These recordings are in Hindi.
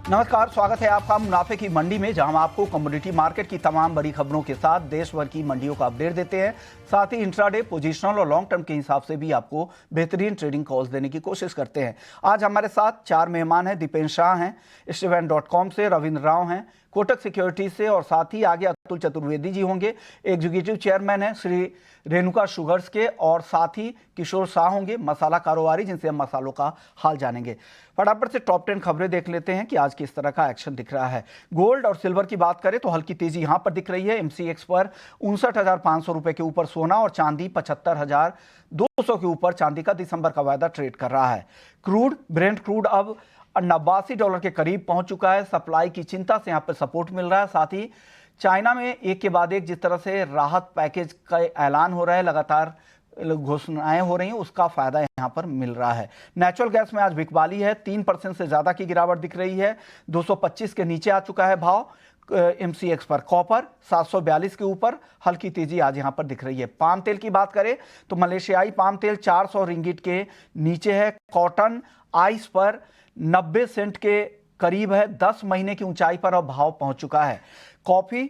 नमस्कार, स्वागत है आपका मुनाफे की मंडी में, जहां हम आपको कमोडिटी मार्केट की तमाम बड़ी खबरों के साथ देश भर की मंडियों का अपडेट देते हैं। साथ ही इंट्राडे, पोजिशनल और लॉन्ग टर्म के हिसाब से भी आपको बेहतरीन ट्रेडिंग कॉल्स देने की कोशिश करते हैं। आज हमारे साथ 4 मेहमान हैं। दीपेन शाह हैं स्टीवन.com से, रविंद्र राव हैं कोटक सिक्योरिटीज से, और साथ ही आगे अतुल चतुर्वेदी जी होंगे, एग्जीक्यूटिव चेयरमैन हैं श्री रेणुका शुगर्स के, और साथ ही किशोर शाह होंगे मसाला कारोबारी, जिनसे हम मसालों का हाल जानेंगे। फटाफट से टॉप 10 खबरें देख लेते हैं कि आज किस तरह का एक्शन दिख रहा है। गोल्ड और सिल्वर की बात करें तो हल्की तेजी यहां पर दिख रही है। एमसीएक्स पर 59,500 रुपए के ऊपर सोना और चांदी 75,200 के ऊपर चांदी का दिसंबर का वायदा ट्रेड कर रहा है। क्रूड, ब्रेंट क्रूड अब $89 के करीब पहुंच चुका है। सप्लाई की चिंता से यहां पर सपोर्ट मिल रहा है। साथ ही चाइना में एक के बाद एक जिस तरह से राहत पैकेज का ऐलान हो रहा है, लगातार घोषणाएं हो रही हैं, उसका फायदा यहां पर मिल रहा है। नेचुरल गैस में आज बिकवाली है, 3% से ज्यादा की गिरावट दिख रही है। 225 के नीचे आ चुका है भाव एमसीएक्स पर। कॉपर 742 के ऊपर हल्की तेजी आज यहां पर दिख रही है। पाम तेल की बात करें तो मलेशियाई पाम तेल 400 रिंगिट के नीचे है। कॉटन आइस पर 90 सेंट के करीब है, 10 महीने की ऊंचाई पर अब भाव पहुंच चुका है। कॉफी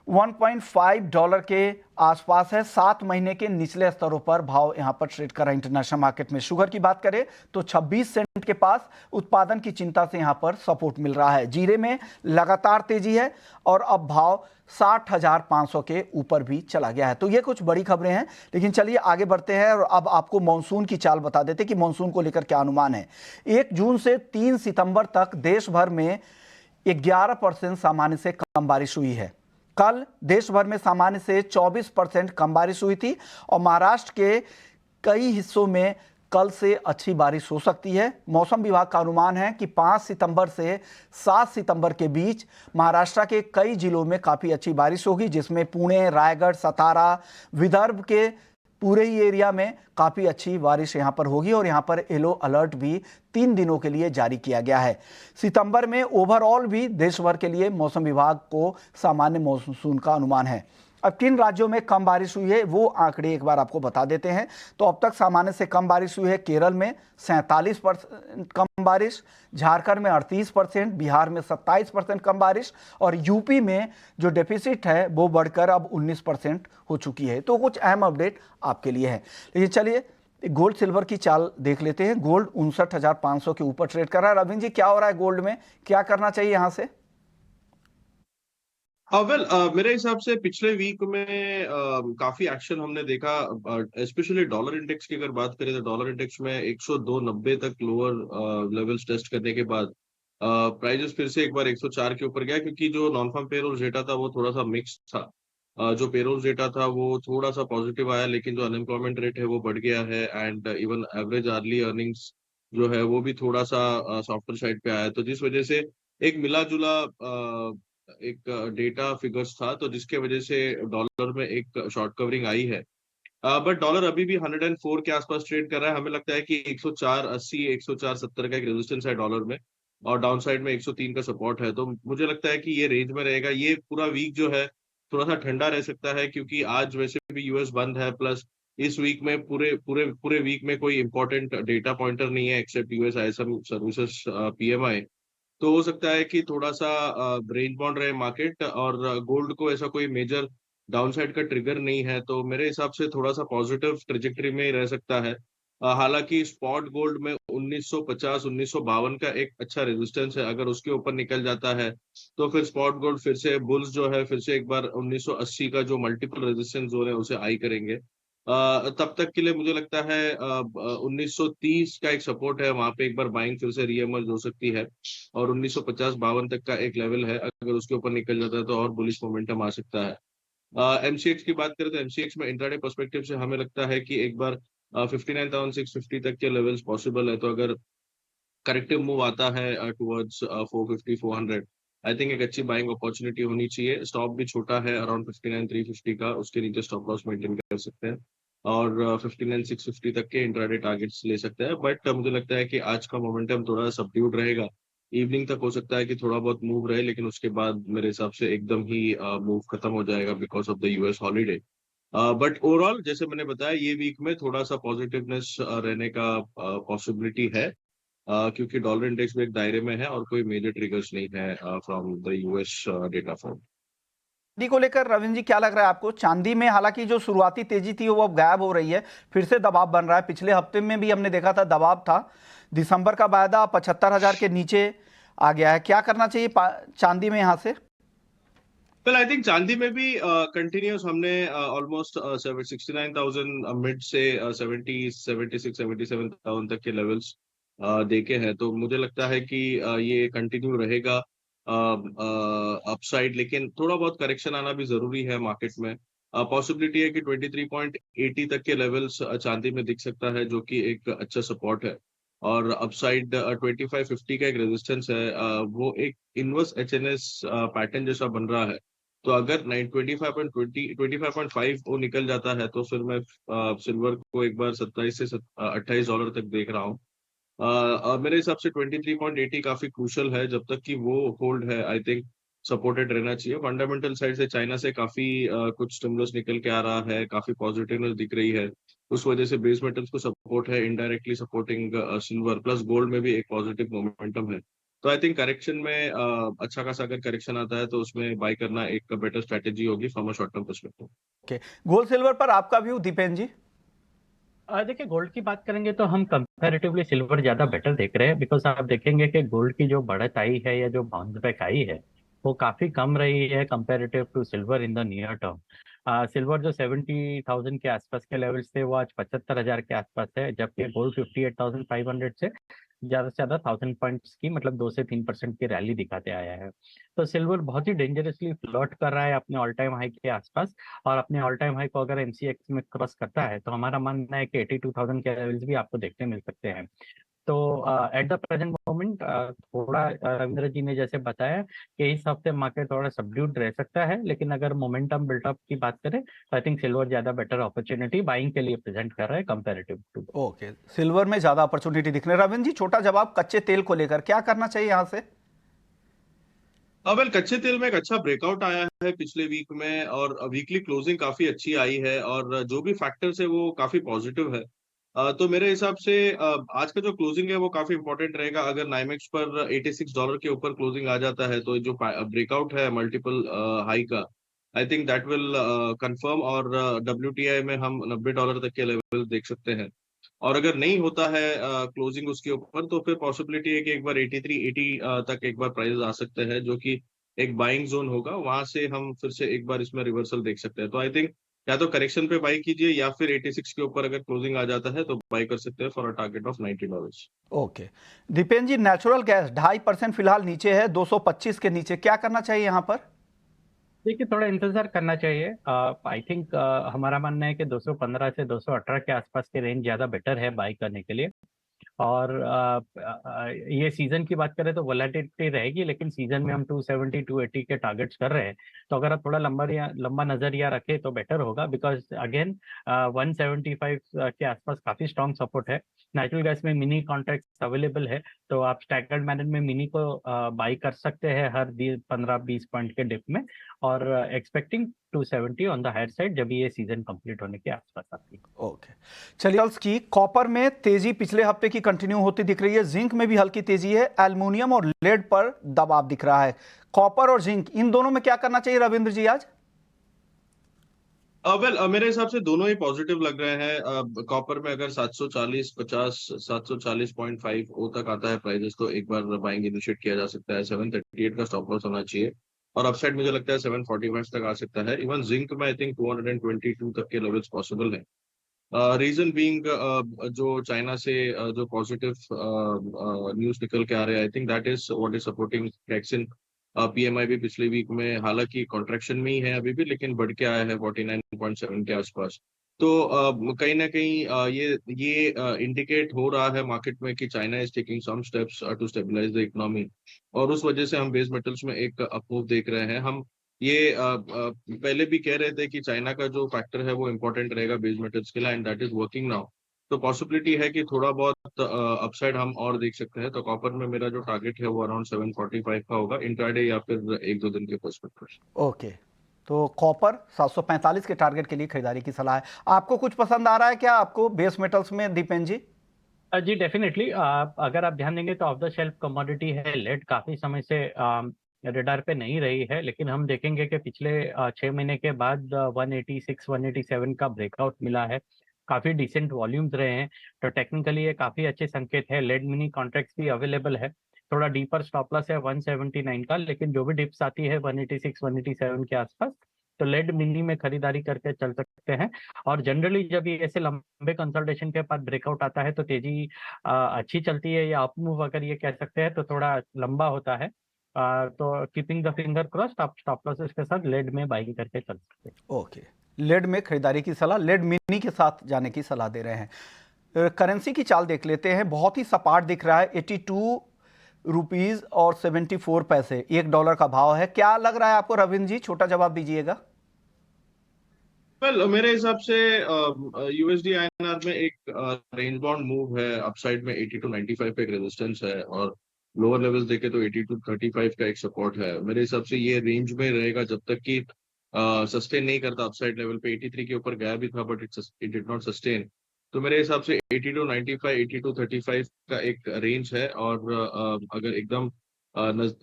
$1.5 के आसपास है, 7 महीने के निचले स्तरों पर भाव यहां पर ट्रेड कर रहा है इंटरनेशनल मार्केट में। शुगर की बात करें तो 26 सेंट के पास उत्पादन की चिंता से यहां पर सपोर्ट मिल रहा है। जीरे में लगातार तेजी है और अब भाव 60,500 के ऊपर भी चला गया है। तो ये कुछ बड़ी खबरें हैं, लेकिन चलिए आगे बढ़ते हैं और अब आपको मॉनसून की चाल बता देते कि मॉनसून को लेकर क्या अनुमान है। 1 जून से 3 सितंबर तक देश भर में 11% सामान्य से कम बारिश हुई है। कल देश भर में सामान्य से 24% कम बारिश हुई थी और महाराष्ट्र के कई हिस्सों में कल से अच्छी बारिश हो सकती है। मौसम विभाग का अनुमान है कि 5 सितंबर से 7 सितंबर के बीच महाराष्ट्र के कई जिलों में काफ़ी अच्छी बारिश होगी, जिसमें पुणे, रायगढ़, सतारा, विदर्भ के पूरे ही एरिया में काफ़ी अच्छी बारिश यहां पर होगी और यहां पर येलो अलर्ट भी 3 दिनों के लिए जारी किया गया है। सितंबर में ओवरऑल भी देश भर के लिए मौसम विभाग को सामान्य मानसून का अनुमान है। अब किन राज्यों में कम बारिश हुई है वो आंकड़े एक बार आपको बता देते हैं। तो अब तक सामान्य से कम बारिश हुई है केरल में 47% कम बारिश, झारखंड में 38%, बिहार में 27% कम बारिश, और यूपी में जो डेफिसिट है वो बढ़कर अब 19% हो चुकी है। तो कुछ अहम अपडेट आपके लिए है। लेकिन चलिए गोल्ड सिल्वर की चाल देख लेते हैं। गोल्ड 59,500 के ऊपर ट्रेड कर रहा है। रविंद्र जी, क्या हो रहा है गोल्ड में, क्या करना चाहिए यहां से? मेरे हिसाब से पिछले वीक में काफी एक्शन हमने देखा। स्पेशली डॉलर इंडेक्स की अगर बात करें तो डॉलर इंडेक्स में 102.90 तक लोअर लेवल्स टेस्ट करने के बाद प्राइजेस फिर से एक बार 104 के ऊपर गया, क्योंकि जो नॉन फार्म पेरोल डेटा था वो थोड़ा सा मिक्स था। जो पेरोल डेटा था वो थोड़ा सा पॉजिटिव आया, लेकिन जो अनएम्प्लॉयमेंट रेट है वो बढ़ गया है, and even average early earnings जो है वो भी थोड़ा सा सॉफ्टर साइड पे आया, तो जिस वजह से एक मिला जुला एक डेटा फिगर्स था, तो जिसके वजह से डॉलर में एक शॉर्ट कवरिंग आई है। बट डॉलर अभी भी 104 के आसपास ट्रेड कर रहा है। हमें लगता है कि 104.80 104.70 का एक रेजिस्टेंस है डॉलर में, और डाउन साइड में 103 का सपोर्ट है। तो मुझे लगता है कि ये रेंज में रहेगा। ये पूरा वीक जो है थोड़ा सा ठंडा रह सकता है, क्योंकि आज वैसे भी यूएस बंद है, प्लस इस वीक में पूरे पूरे पूरे वीक में कोई इंपॉर्टेंट डेटा पॉइंटर नहीं है except US ISM services PMI. तो हो सकता है कि थोड़ा-सा रेंज बाउंड रहे मार्केट, और गोल्ड को ऐसा कोई मेजर डाउनसाइड का ट्रिगर नहीं है, तो मेरे हिसाब से थोड़ा-सा पॉजिटिव ट्रैजेक्टरी में ही रह सकता है। हालाँकि स्पॉट गोल्ड में 1950-1952 का एक अच्छा रेजिस्टेंस है, अगर उसके ऊपर निकल जाता है, तो फिर स्पॉट गोल्ड फिर से बुल्स जो है फिर से एक बार 1980 का जो मल्टीपल रेजिस्टेंस ज़ोन है उसे हाई करेंगे। तब तक के लिए मुझे लगता है 1930 का एक सपोर्ट है, वहाँ पे एक बार बाइंग फिर से रीइमर्ज हो सकती है, और 1950-52 तक का एक लेवल है, अगर उसके ऊपर निकल जाता है तो और बुलिश मोमेंटम आ सकता है। एमसीएक्स की बात करें तो एमसीएक्स में इंट्राडे पर्सपेक्टिव से हमें लगता है कि एक बार 59,650 तक के लेवल्स पॉसिबल है, तो अगर करेक्टिव मूव आता है टुवर्ड्स 450 400, आई थिंक एक अच्छी बाइंग अपॉर्चुनिटी होनी चाहिए। स्टॉप भी छोटा है अराउंड 59,350 का, उसके नीचे स्टॉप लॉस मेंटेन कर सकते हैं, और 59,650 तक के इंट्राडे टारगेट्स ले सकते हैं। बट मुझे लगता है कि आज का मोमेंटम थोड़ा सबड्यूड रहेगा। इवनिंग तक हो सकता है कि थोड़ा बहुत मूव रहे, लेकिन उसके बाद मेरे हिसाब से एकदम ही मूव खत्म हो जाएगा because of the US holiday. But overall जैसे मैंने बताया, ये वीक में थोड़ा सा पॉजिटिवनेस रहने का पॉसिबिलिटी है। क्योंकि डॉलर इंडेक्स भी एक दायरे में है और कोई मेजर ट्रिगर्स नहीं है from the US data form. चांदी को लेकर रविंद्र जी क्या लग रहा है आपको? चांदी में हालांकि जो शुरुआती तेजी थी वो अब गायब हो रही है, फिर से दबाव बन रहा है। पिछले हफ्ते में भी हमने देखा था दबाव था, दिसंबर का वायदा 75,000 के नीचे आ गया है। क्या करना चाहिए चांदी में यहाँ से? वेल आई थिंक चांदी में भी कंटिन्यूस हमने ऑलमोस्ट 69,000 मिड से 77,000 तक के लेवल्स देखे हैं, तो मुझे लगता है कि ये कंटिन्यू रहेगा अपसाइड, लेकिन थोड़ा बहुत करेक्शन आना भी जरूरी है मार्केट में। पॉसिबिलिटी है कि 23.80 तक के लेवल्स चांदी में दिख सकता है, जो कि एक अच्छा सपोर्ट है। और अपसाइड 2550 का एक रेजिस्टेंस है, वो एक इनवर्स एचएनएस पैटर्न जैसा बन रहा है। तो अगर 25.5 वो निकल जाता है तो फिर मैं सिल्वर को एक बार 27 से $28 तक देख रहा हूँ। मेरे हिसाब से 23.80 काफी क्रूशल है, जब तक कि वो होल्ड है आई थिंक सपोर्टेड रहना चाहिए। फंडामेंटल साइड से चाइना से काफी कुछ स्टिमुलस निकल के आ रहा है, काफी पॉजिटिवनेस दिख रही है, उस वजह से बेस मेटल्स को सपोर्ट है, indirectly supporting silver, plus gold में भी एक पॉजिटिव मोमेंटम है। तो आई थिंक करेक्शन में अच्छा खासा अगर करेक्शन आता है तो उसमें बाय करना एक बेटर स्ट्रेटेजी होगी from a short term perspective. Okay, gold silver पर आपका व्यू दीपेन जी? देखिए, गोल्ड की बात करेंगे तो हम कंपैरेटिवली सिल्वर ज्यादा बेटर देख रहे हैं, बिकॉज आप देखेंगे कि गोल्ड की जो बढ़त आई है या जो बाउंस बैक आई है वो काफी कम रही है comparative to silver in the near term. Silver जो 70,000 के आसपास के लेवल्स थे वो आज 75,000 के आसपास है, जबकि गोल्ड 58,500 से ज्यादा 1,000 पॉइंट्स की मतलब 2 से 3% की रैली दिखाते आया है। तो सिल्वर बहुत ही डेंजरसली फ्लर्ट कर रहा है अपने ऑल टाइम हाई के आसपास, और अपने ऑल टाइम हाई को अगर एमसीएक्स में क्रॉस करता है तो हमारा मानना है कि 82,000 के लेवल्स भी आपको देखने मिल सकते हैं। तो एट द प्रेजेंट मोमेंट थोड़ा रविंद्र जी ने जैसे बताया कि इस हफ्ते मार्केट थोड़ा सबड्यूड रह सकता है, लेकिन अगर मोमेंटम बिल्टअप की बात करें तो आई थिंक सिल्वर ज्यादा बेटर अपॉर्चुनिटी बाइंग के लिए प्रेजेंट कर रहा है कंपेरेटिव टू। ओके, सिल्वर में ज्यादा अपॉर्चुनिटी दिख रही है। रविंद्र जी, छोटा जवाब कच्चे तेल को लेकर क्या करना चाहिए यहाँ से? वेल कच्चे तेल में एक अच्छा ब्रेकआउट आया है पिछले वीक में, और वीकली क्लोजिंग काफी अच्छी आई है, और जो भी फैक्टर्स है वो काफी पॉजिटिव है। तो मेरे हिसाब से आज का जो क्लोजिंग है वो काफी इंपॉर्टेंट रहेगा। अगर नाइमेक्स पर $86 के ऊपर क्लोजिंग आ जाता है तो जो ब्रेकआउट है मल्टीपल हाई का, I think that will confirm, और WTI में हम $90 तक के लेवल देख सकते हैं। और अगर नहीं होता है क्लोजिंग उसके ऊपर, तो फिर पॉसिबिलिटी है कि एक बार 83-80 तक एक बार प्राइस आ सकते हैं, जो कि एक बाइंग जोन होगा। वहां से हम फिर से एक बार इसमें रिवर्सल देख सकते हैं। तो आई थिंक या तो करेक्शन पे बाई कीजिए, या फिर 86 के ऊपर अगर क्लोजिंग आ जाता है तो बाई कर सकते हैं for a target of $90। Okay, Dipen ji, natural gas 2.5% फिलहाल नीचे है, 225 के नीचे। क्या करना चाहिए यहाँ पर? देखिए, थोड़ा इंतजार करना चाहिए। आई थिंक हमारा मानना है कि 215 से 218 के आसपास के रेंज ज्यादा बेटर है बाई करने के लिए। और ये सीजन की बात करें तो वोलेटिलिटी रहेगी, लेकिन सीजन में हम 270 280 के टारगेट्स कर रहे हैं। तो अगर आप थोड़ा लंबा नजरिया रखें तो बेटर होगा, बिकॉज अगेन 175 के आसपास काफी स्ट्रॉन्ग सपोर्ट है। नेचुरल गैस में मिनी कॉन्ट्रैक्ट्स अवेलेबल है, तो आप स्टैगर्ड मैनर में मिनी को बाई कर सकते हैं हर 15-20 पॉइंट के डिप में, और expecting 270 on the higher side जब ये सीजन कंप्लीट होने के आसपास आती है। ओके, चलिए की कॉपर में तेजी पिछले हफ्ते की कंटिन्यू होती दिख रही है, जिंक में भी हल्की तेजी है, एल्युमिनियम और लेड पर दबाव दिख रहा है। कॉपर और जिंक, इन दोनों में क्या करना चाहिए रविंद्र जी आज? वेल मेरे हिसाब से दोनों ही पॉजिटिव लग रहे हैं। कॉपर में अगर 740-50 740.5 ओ तक आता है प्राइजेस, तो एक बार बाइंग इनिशिएट किया जा सकता है। 738 का स्टॉप लॉस होना चाहिए, और अपसाइड मुझे लगता है 745 तक आ सकता है। इवन जिंक में आई थिंक 222 तक के लेवल्स पॉसिबल है। रीजन बीइंग जो चाइना से जो पॉजिटिव न्यूज निकल के आ रहे हैं, I think that is what is supporting traction. PMI भी पिछले वीक में हालांकि कॉन्ट्रैक्शन में ही है अभी भी, लेकिन बढ़ के आया है 49.7 के आसपास। तो कहीं ना कहीं ये इंडिकेट हो रहा है मार्केट में कि China is taking some steps to stabilise the economy, और उस वजह से हम बेस मेटल्स में एक अपमूव देख रहे हैं। हम ये पहले भी कह रहे थे कि चाइना का जो फैक्टर है वो इम्पोर्टेंट रहेगा बेस मेटल्स के लिए, and that is working now. तो पॉसिबिलिटी है कि थोड़ा बहुत अपसाइड हम और देख सकते हैं। तो कॉपर में मेरा जो टारगेट है वो अराउंड 745 का होगा इंट्राडे, या फिर एक दो दिन के पर्सपेक्टिव। ओके, तो कॉपर 745 के टारगेट के लिए खरीदारी की सलाह है। आपको कुछ पसंद आ रहा है क्या आपको बेस मेटल्स में दीपेन जी? जी डेफिनेटली, अगर आप ध्यान देंगे तो ऑफ द शेल्फ कमोडिटी है लेड, काफी समय से रडार पे नहीं रही है, लेकिन हम देखेंगे कि पिछले 6 महीने के बाद 186 187 का ब्रेकआउट मिला है। काफी डिसेंट वॉल्यूम्स रहे हैं, तो टेक्निकली ये काफी अच्छे संकेत है। लेड मिनी कॉन्ट्रैक्ट्स भी अवेलेबल है। थोड़ा डीपर स्टॉप लॉस है 179 का, लेकिन जो भी डिप्स आती है 186 187 के आसपास, तो लेड मिनी में खरीदारी करके चल सकते हैं। और जनरली जब ये ऐसे लंबे कंसल्टेशन के बाद ब्रेकआउट आता है तो तेजी अच्छी चलती है, या अप मूव अगर ये कह सकते हैं तो थोड़ा लंबा होता है। तो कीपिंग द फिंगर क्रॉस्ड, आप स्टॉप लॉसेस के साथ लेड में बाइंग करके चल सकते हैं। ओके, लेड में खरीदारी की सलाह, लेड मिनी के साथ जाने की सलाह दे रहे हैं। करेंसी की चाल देख लेते हैं, बहुत ही सपाट दिख रहा है। 82 रुपीज और 74 पैसे $1 का भाव है। क्या लग रहा है आपको रविंद्र जी, छोटा जवाब दीजिएगा। वेल मेरे हिसाब से यूएसडी आईएनआर में एक रेंज बाउंड मूव है, अपसाइड में 80 to 95 पे एक रेजिस्टेंस है, और लोअर लेवल्स देखे तो 80 to 35 का एक सपोर्ट है। मेरे हिसाब से ये रेंज में रहेगा जब तक कि सस्टेन नहीं करता। अपसाइड लेवल पे 83 के ऊपर गया भी था, but it did not sustain. तो मेरे हिसाब से 80 to 95, 80 to 35 का एक रेंज है। और अगर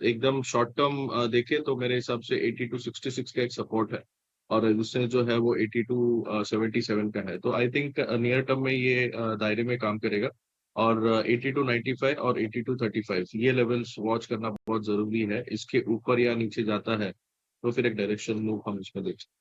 एकदम शॉर्ट टर्म देखे तो मेरे हिसाब से 80 to 66 का एक सपोर्ट है, और रेजिस्टेंस जो है वो 80 to 77 का है। तो आई थिंक नियर टर्म में ये दायरे में काम करेगा। और 80 to 95 और 80 to 35 ये लेवल्स वॉच करना बहुत जरूरी है। इसके ऊपर या नीचे जाता है तो फिर एक डायरेक्शन मूव हम इसमें देख सकते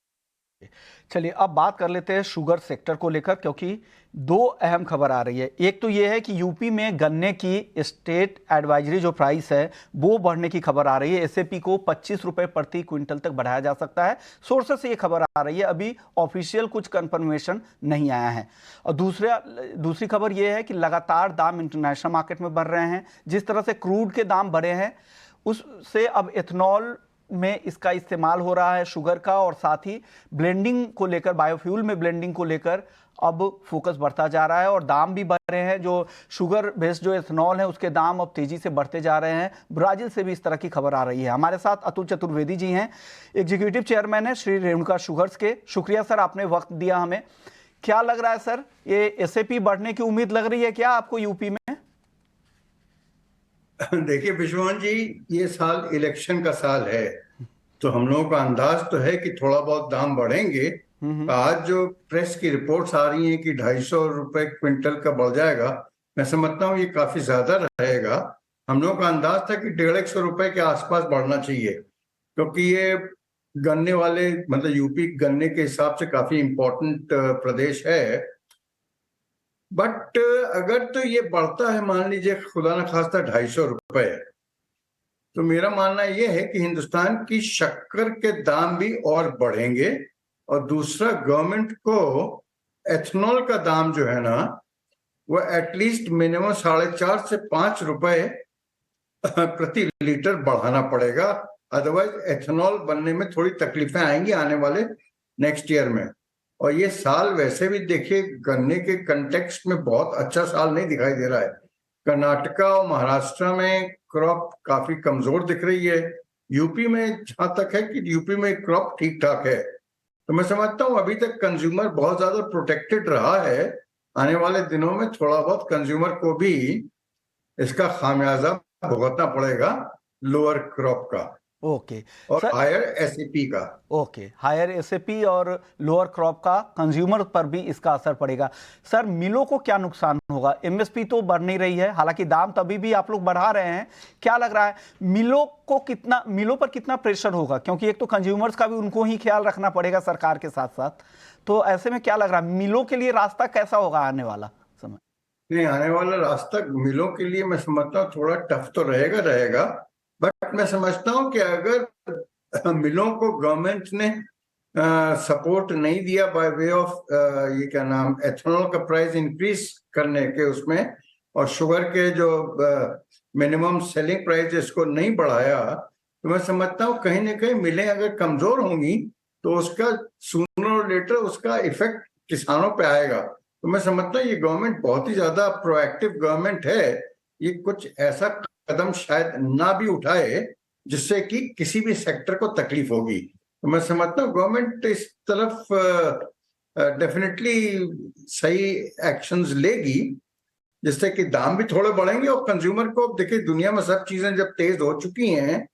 हैं। चलिए अब बात कर लेते हैं शुगर सेक्टर को लेकर, क्योंकि दो अहम खबर आ रही है। एक तो ये है कि यूपी में गन्ने की स्टेट एडवाइजरी जो प्राइस है वो बढ़ने की खबर आ रही है। एसएपी को 25 रुपए प्रति क्विंटल तक बढ़ाया जा सकता है। सोर्सेस से ये खबर आ रही है, अभी ऑफिशियल कुछ कंफर्मेशन नहीं आया है। और दूसरी खबर ये है कि लगातार दाम इंटरनेशनल मार्केट में बढ़ रहे हैं। जिस तरह से क्रूड के दाम बढ़े हैं उससे अब एथनॉल में इसका इस्तेमाल हो रहा है शुगर का, और साथ ही ब्लेंडिंग को लेकर, बायोफ्यूल में ब्लेंडिंग को लेकर अब फोकस बढ़ता जा रहा है और दाम भी बढ़ रहे हैं। जो शुगर बेस्ड जो एथनॉल है उसके दाम अब तेजी से बढ़ते जा रहे हैं। ब्राजील से भी इस तरह की खबर आ रही है। हमारे साथ अतुल चतुर्वेदी जी हैं, एग्जीक्यूटिव चेयरमैन है श्री रेणुका शुगर्स के। शुक्रिया सर, आपने वक्त दिया हमें। क्या लग रहा है सर, ये एसएपी बढ़ने की उम्मीद लग रही है क्या आपको यूपी में? देखिए विश्वनाथ जी, ये साल इलेक्शन का साल है, तो हम लोगों का अंदाज तो है कि थोड़ा बहुत दाम बढ़ेंगे। आज जो प्रेस की रिपोर्ट्स आ रही हैं कि 250 रुपए क्विंटल का बढ़ जाएगा, मैं समझता हूँ ये काफी ज्यादा रहेगा। हम लोगों का अंदाज था कि 150 रुपए के आसपास बढ़ना चाहिए, क्योंकि ये गन्ने वाले, मतलब यूपी गन्ने के हिसाब से काफी इम्पोर्टेंट प्रदेश है। बट अगर तो ये बढ़ता है, मान लीजिए खुदा न खास्ता 250 रुपए, तो मेरा मानना यह है कि हिंदुस्तान की शक्कर के दाम भी और बढ़ेंगे। और दूसरा, गवर्नमेंट को एथनॉल का दाम जो है ना, वो एटलीस्ट मिनिमम 4.5 से 5 रुपए प्रति लीटर बढ़ाना पड़ेगा। अदरवाइज एथनॉल बनने में थोड़ी तकलीफें आएंगी आने वाले नेक्स्ट ईयर में। और ये साल वैसे भी देखिए गन्ने के कंटेक्स्ट में बहुत अच्छा साल नहीं दिखाई दे रहा है। कर्नाटका और महाराष्ट्र में क्रॉप काफी कमजोर दिख रही है। यूपी में जहां तक है कि यूपी में क्रॉप ठीक ठाक है। तो मैं समझता हूँ अभी तक कंज्यूमर बहुत ज्यादा प्रोटेक्टेड रहा है। आने वाले दिनों में थोड़ा बहुत कंज्यूमर को भी इसका खामियाजा भुगतना पड़ेगा, लोअर क्रॉप का ओके और सर, हायर एसएपी का। ओके, हायर एसएपी और लोअर क्रॉप का कंज्यूमर पर भी इसका असर पड़ेगा। सर, मिलों को क्या नुकसान होगा? एमएसपी तो बढ़ नहीं रही है, हालांकि दाम तभी भी आप लोग बढ़ा रहे हैं। क्या लग रहा है मिलों पर कितना प्रेशर होगा? क्योंकि एक तो कंज्यूमर्स का भी उनको ही ख्याल रखना पड़ेगा सरकार के साथ साथ। तो ऐसे में क्या लग रहा है, मिलों के लिए रास्ता कैसा होगा आने वाला समय? नहीं, आने वाला रास्ता मिलों के लिए मैं समझता हूँ थोड़ा टफ तो रहेगा। बट मैं समझता हूँ कि अगर मिलों को गवर्नमेंट ने सपोर्ट नहीं दिया बाय वे ऑफ ये क्या नाम, एथनॉल का प्राइस इंक्रीज करने के उसमें, और शुगर के जो मिनिमम सेलिंग प्राइस इसको नहीं बढ़ाया, तो मैं समझता हूँ कहीं ना कहीं मिलें अगर कमजोर होंगी तो उसका सूनर और लेटर उसका इफेक्ट किसानों पे आएगा। तो मैं समझता हूँ ये गवर्नमेंट बहुत ही ज्यादा प्रोएक्टिव गवर्नमेंट है। ये कुछ ऐसा कदम शायद ना भी उठाए जिससे कि किसी भी सेक्टर को तकलीफ होगी। तो मैं समझता हूँ गवर्नमेंट इस तरफ डेफिनेटली सही एक्शंस लेगी। जिससे कि दाम भी थोड़े बढ़ेंगे और कंज्यूमर को, देखिए दुनिया में सब चीजें जब तेज हो चुकी हैं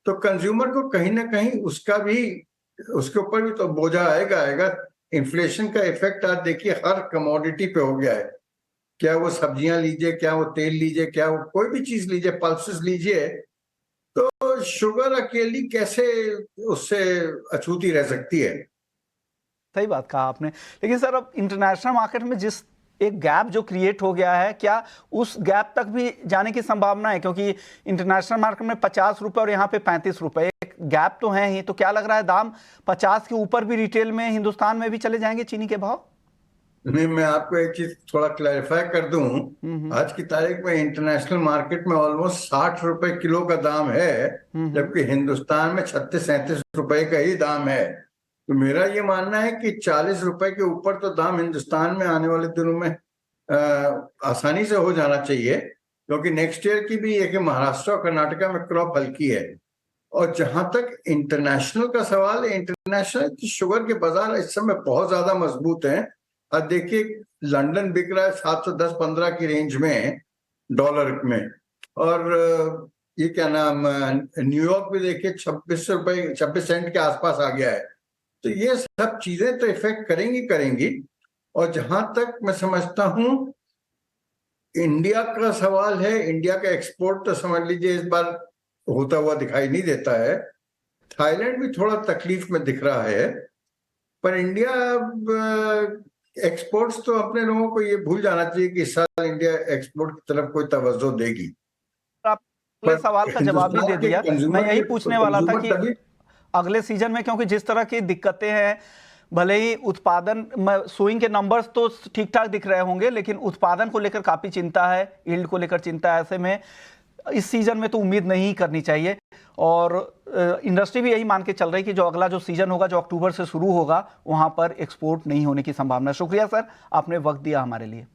तो कंज्यूमर को कहीं ना कहीं उसके ऊपर भी तो बोझा आएगा। इन्फ्लेशन का इफेक्ट आज देखिए हर कमोडिटी पे हो गया है, क्या वो सब्जियां लीजिए, क्या वो तेल लीजिए, क्या वो कोई भी चीज लीजिए, पल्सेस लीजिए, तो शुगर अकेली कैसे उससे अछूती रह सकती है। सही बात कहा आपने। लेकिन सर अब इंटरनेशनल मार्केट में जिस एक गैप जो क्रिएट हो गया है, क्या उस गैप तक भी जाने की संभावना है? क्योंकि इंटरनेशनल मार्केट में 50 रुपए और यहाँ पे 35 रुपए, एक गैप तो है ही। तो क्या लग रहा है दाम 50 के ऊपर भी रिटेल में हिंदुस्तान में भी चले जाएंगे चीनी के भाव? नहीं, मैं आपको एक चीज थोड़ा क्लैरिफाई कर दूं। आज की तारीख में इंटरनेशनल मार्केट में ऑलमोस्ट 60 रुपए किलो का दाम है, जबकि हिंदुस्तान में 36-37 रुपए का ही दाम है। तो मेरा ये मानना है कि 40 रुपए के ऊपर तो दाम हिंदुस्तान में आने वाले दिनों में आसानी से हो जाना चाहिए, क्योंकि नेक्स्ट ईयर की भी एक महाराष्ट्र और कर्नाटका में क्रॉप हल्की है। और जहां तक इंटरनेशनल का सवाल है, इंटरनेशनल शुगर के बाजार इस समय बहुत ज्यादा मजबूत हैं। अब देखिए लंदन बिक रहा है 710-15 की रेंज में डॉलर में, और ये क्या नाम, न्यूयॉर्क भी देखिए 26 सेंट के आसपास आ गया है। तो ये सब चीजें तो इफेक्ट करेंगी। और जहां तक मैं समझता हूं इंडिया का सवाल है, इंडिया का एक्सपोर्ट तो समझ लीजिए इस बार होता हुआ दिखाई नहीं देता है। थाईलैंड भी थोड़ा तकलीफ में दिख रहा है, पर इंडिया एक्सपोर्ट्स तो अपने लोगों को ये भूल जाना चाहिए कि इस साल इंडिया एक्सपोर्ट की तरफ कोई तवज्जो देगी। आपने सवाल का जवाब भी दे दिया। मैं यही पूछने वाला था कि अगले सीजन में, क्योंकि जिस तरह की दिक्कतें हैं, भले ही उत्पादन सोइंग के नंबर्स तो ठीक ठाक दिख रहे होंगे, लेकिन उत्पादन को लेकर काफी चिंता है, यील्ड को लेकर चिंता है। ऐसे में इस सीजन में तो उम्मीद नहीं करनी चाहिए, और इंडस्ट्री भी यही मान के चल रही है कि जो अगला जो सीजन होगा, जो अक्टूबर से शुरू होगा, वहां पर एक्सपोर्ट नहीं होने की संभावना। शुक्रिया सर, आपने वक्त दिया हमारे लिए।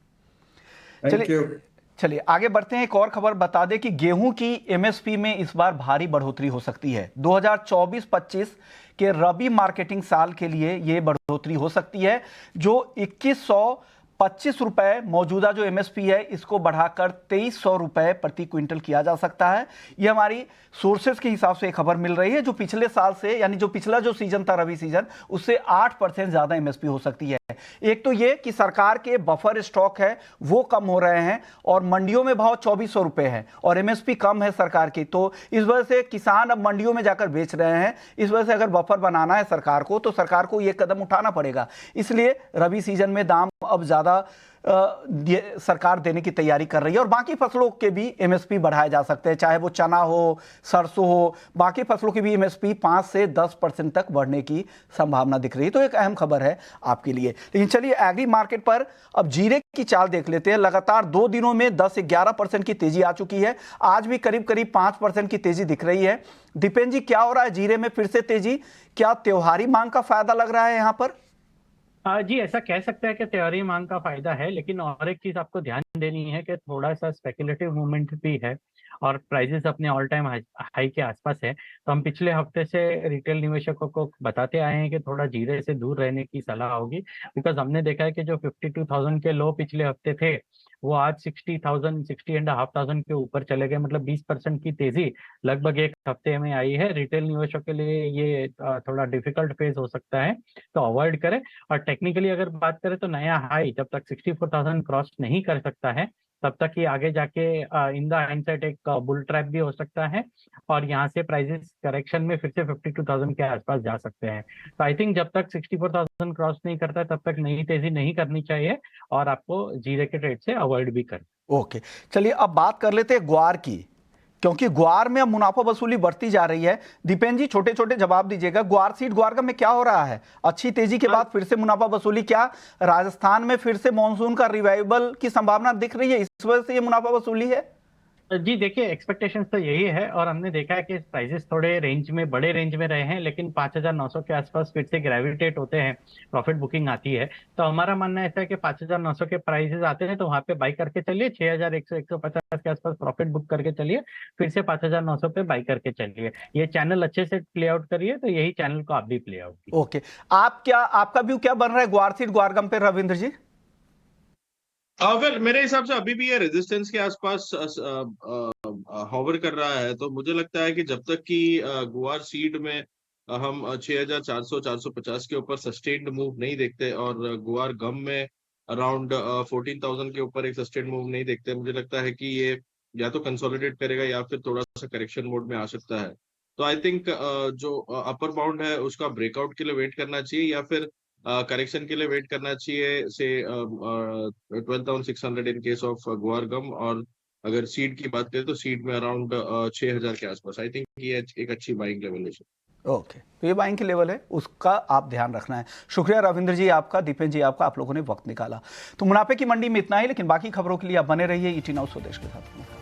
चलिए आगे बढ़ते हैं। एक और खबर बता दें कि गेहूं की एमएसपी में इस बार भारी बढ़ोतरी हो सकती है। 2024-25 के रबी मार्केटिंग साल के लिए यह बढ़ोतरी हो सकती है, जो 2125 रुपए मौजूदा जो एमएसपी है, इसको बढ़ाकर 2300 रुपए प्रति क्विंटल किया जा सकता है। यह हमारी सोर्सेज के हिसाब से खबर मिल रही है, जो पिछले साल से, यानी जो पिछला जो सीजन था रबी सीजन, उससे 8% ज्यादा एमएसपी हो सकती है। एक तो ये कि सरकार के बफर स्टॉक है वो कम हो रहे हैं, और मंडियों में भाव 2400 रुपए है और एमएसपी कम है सरकार की, तो इस वजह से किसान अब मंडियों में जाकर बेच रहे हैं। इस वजह से अगर बफर बनाना है सरकार को, तो सरकार को ये कदम उठाना पड़ेगा। इसलिए रबी सीजन में दाम अब ज्यादा सरकार देने की तैयारी कर रही है, और बाकी फसलों के भी एमएसपी बढ़ाए जा सकते हैं, चाहे वो चना हो, सरसों हो, बाकी फसलों की भी एमएसपी 5 से 10% तक बढ़ने की संभावना दिख रही है। तो एक अहम खबर है आपके लिए। लेकिन चलिए एग्री मार्केट पर अब जीरे की चाल देख लेते हैं। लगातार 2 दिनों में 10-11% की तेजी आ चुकी है, आज भी करीब करीब 5% की तेजी दिख रही है। दीपेन जी, क्या हो रहा है जीरे में फिर से तेजी? क्या त्योहारी मांग का फायदा लग रहा है यहाँ पर? जी, ऐसा कह सकते हैं कि त्योहारी मांग का फायदा है, लेकिन और एक चीज आपको ध्यान देनी है कि थोड़ा सा स्पेकुलेटिव मूवमेंट भी है, और प्राइसेस अपने ऑल टाइम हाई के आसपास है। तो हम पिछले हफ्ते से रिटेल निवेशकों को बताते आए हैं कि थोड़ा जीरे से दूर रहने की सलाह होगी, बिकॉज हमने देखा है कि जो 52,000 के लो पिछले हफ्ते थे, वो आज 60,000, 60,500 के ऊपर चले गए। मतलब 20% की तेजी लगभग एक हफ्ते में आई है। रिटेल निवेशकों के लिए ये थोड़ा डिफिकल्ट फेज हो सकता है, तो अवॉइड करें। और टेक्निकली अगर बात करें तो नया हाई जब तक 64,000 क्रॉस नहीं कर सकता है, तब तक ये आगे जाके इन द हाइंडसाइट एक बुल ट्रैप भी हो सकता है, और यहाँ से प्राइसेस करेक्शन में फिर से 52,000 के आसपास जा सकते हैं। तो आई थिंक जब तक 64,000 क्रॉस नहीं करता है, तब तक नई तेजी नहीं करनी चाहिए, और आपको जीरे के ट्रेड से अवॉइड भी करना। ओके, चलिए अब बात कर लेते हैं ग्वार की, क्योंकि ग्वार में अब मुनाफा वसूली बढ़ती जा रही है। दीपेन जी, छोटे छोटे जवाब दीजिएगा। ग्वार सीड ग्वार में क्या हो रहा है? अच्छी तेजी के बाद फिर से मुनाफा वसूली, क्या राजस्थान में फिर से मॉनसून का रिवाइवल की संभावना दिख रही है, इस वजह से ये मुनाफा वसूली है? जी देखिए, एक्सपेक्टेशंस तो यही है, और हमने देखा है कि प्राइसेस थोड़े रेंज में, बड़े रेंज में रहे हैं, लेकिन 5,900 के आसपास फिर से ग्रेविटेट होते हैं, प्रॉफिट बुकिंग आती है। तो हमारा मानना ऐसा है कि 5,900 के प्राइसेस आते हैं तो वहां पे बाई करके चलिए, 6,100, 150 के आसपास प्रॉफिट बुक करके चलिए, फिर से 5,900 पे बाई करके चलिए। ये चैनल अच्छे से प्ले आउट करिए, तो यही चैनल को आप भी प्ले आउट कीजिए। ओके, आपका व्यू क्या बन रहा है ग्वार सीड ग्वारगम पे, रविंद्र जी? वेल मेरे हिसाब से अभी भी ये रेजिस्टेंस के आसपास हॉवर कर रहा है, तो मुझे लगता है कि जब तक कि गुआर सीड में हम 6,400 450 के ऊपर सस्टेन्ड मूव नहीं देखते और गुआर गम में अराउंड 14,000 के ऊपर एक सस्टेन्ड मूव नहीं देखते, मुझे लगता है कि ये या तो कंसोलिडेट करेगा या फिर थोड़ा सा करेक्शन मोड में आ सकता है। तो आई थिंक जो अपर बाउंड है उसका ब्रेकआउट के लिए वेट करना चाहिए या फिर करेक्शन के लिए वेट करना चाहिए से 12,600 इन केस ऑफ गुआर गम, और अगर सीड की बात करें तो सीड में अराउंड 6,000 के आसपास आई थिंक ये एक अच्छी बाइंग लेवल है। ओके, तो ये बाइंग की लेवल है, उसका आप ध्यान रखना है। शुक्रिया रविंद्र जी आपका, दीपेन जी आपका, आप लोगों ने वक्त निकाला। तो मुनाफे की मंडी में इतना ही, लेकिन बाकी खबरों के लिए आप बने रहिए ET Now स्वदेश के साथ।